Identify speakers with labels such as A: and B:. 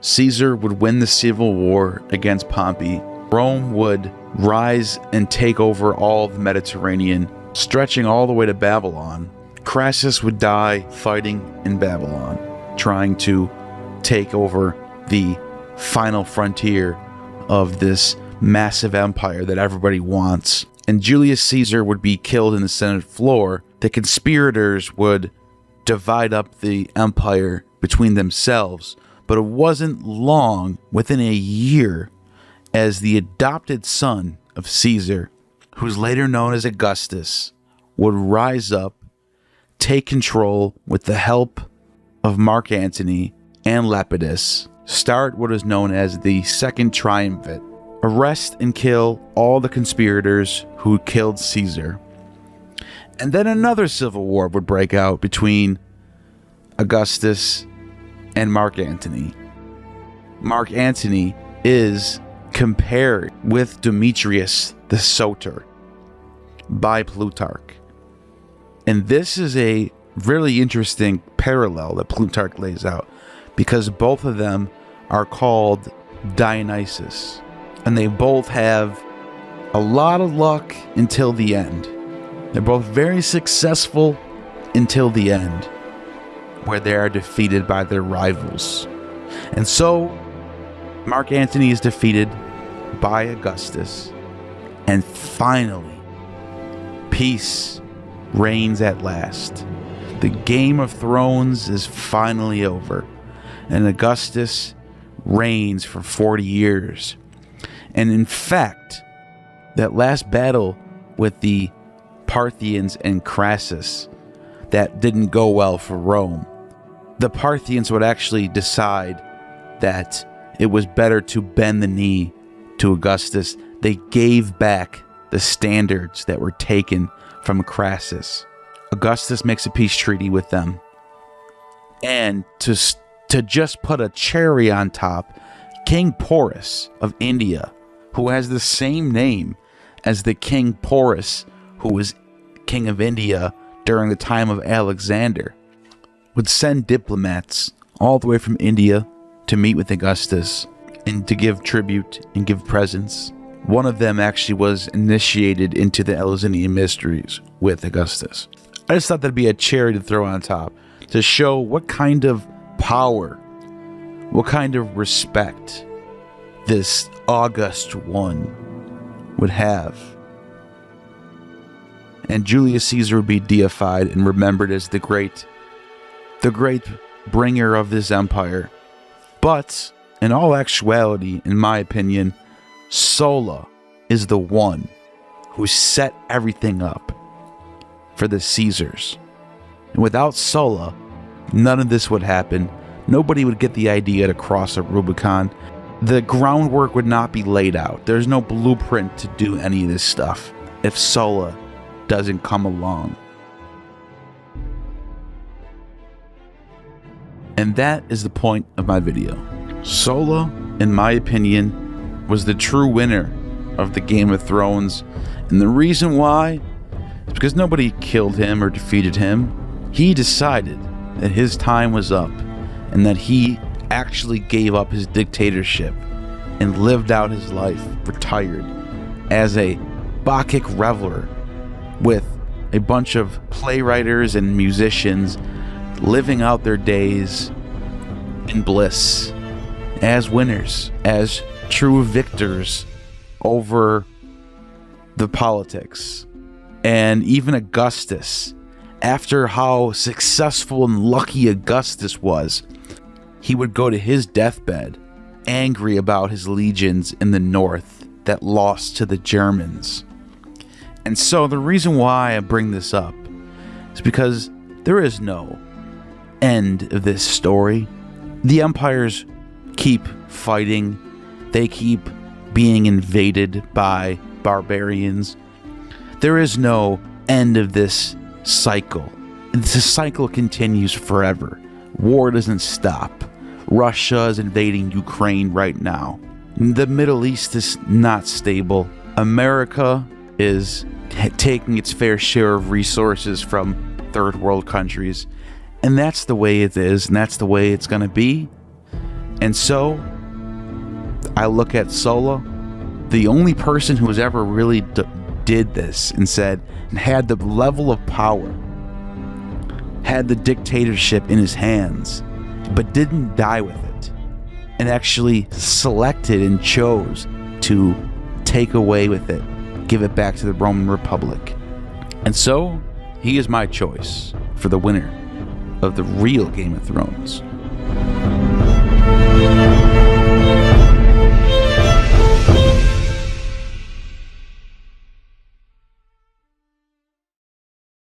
A: Caesar would win the civil war against Pompey. Rome would rise and take over all of the Mediterranean, stretching all the way to Babylon. Crassus would die fighting in Babylon, trying to take over the final frontier of this massive empire that everybody wants. And Julius Caesar would be killed in the Senate floor. The conspirators would divide up the empire between themselves, but it wasn't long, within a year, as the adopted son of Caesar, who's later known as Augustus, would rise up, take control with the help of Mark Antony and Lepidus, start what is known as the Second Triumvirate, arrest and kill all the conspirators who killed Caesar. And then another civil war would break out between Augustus and Mark Antony. Mark Antony is compared with Demetrius the Soter by Plutarch. And this is a really interesting parallel that Plutarch lays out, because both of them are called Dionysus, and they both have a lot of luck until the end. They're both very successful until the end, where they are defeated by their rivals. And so Mark Antony is defeated by Augustus, and finally peace reigns at last. The Game of Thrones is finally over, and Augustus reigns for 40 years. And in fact, that last battle with the Parthians and Crassus, that didn't go well for Rome. The Parthians would actually decide that it was better to bend the knee to Augustus. They gave back the standards that were taken from Crassus. Augustus makes a peace treaty with them. And to just put a cherry on top, King Porus of India, who has the same name as the King Porus who was king of India during the time of Alexander, would send diplomats all the way from India to meet with Augustus and to give tribute and give presents. One of them actually was initiated into the Eleusinian mysteries with Augustus. I just thought that'd be a cherry to throw on top to show what kind of power, what kind of respect this August one would have. And Julius Caesar would be deified and remembered as the great bringer of this empire. But in all actuality, in my opinion, Sulla is the one who set everything up for the Caesars. And without Sulla, none of this would happen. Nobody would get the idea to cross a Rubicon. The groundwork would not be laid out. There's no blueprint to do any of this stuff if Sulla doesn't come along. And that is the point of my video. Sulla, in my opinion, was the true winner of the Game of Thrones. And the reason why is because nobody killed him or defeated him. He decided that his time was up and that he actually gave up his dictatorship and lived out his life retired as a Bacchic reveler with a bunch of playwriters and musicians living out their days in bliss as winners, as true victors over the politics. And even Augustus, after how successful and lucky Augustus was, he would go to his deathbed angry about his legions in the north that lost to the Germans. And so the reason why I bring this up is because there is no end of this story. The empires keep fighting. They keep being invaded by barbarians. There is no end of this cycle. This cycle continues forever. War doesn't stop. Russia is invading Ukraine right now. The Middle East is not stable. America is taking its fair share of resources from third world countries. And that's the way it is, and that's the way it's going to be. And And so, I look at Sulla, the only person who has ever really did this and said, and had the level of power, had the dictatorship in his hands, but didn't die with it, and actually selected and chose to take away with it, give it back to the Roman Republic. And so, he is my choice for the winner of the real Game of Thrones.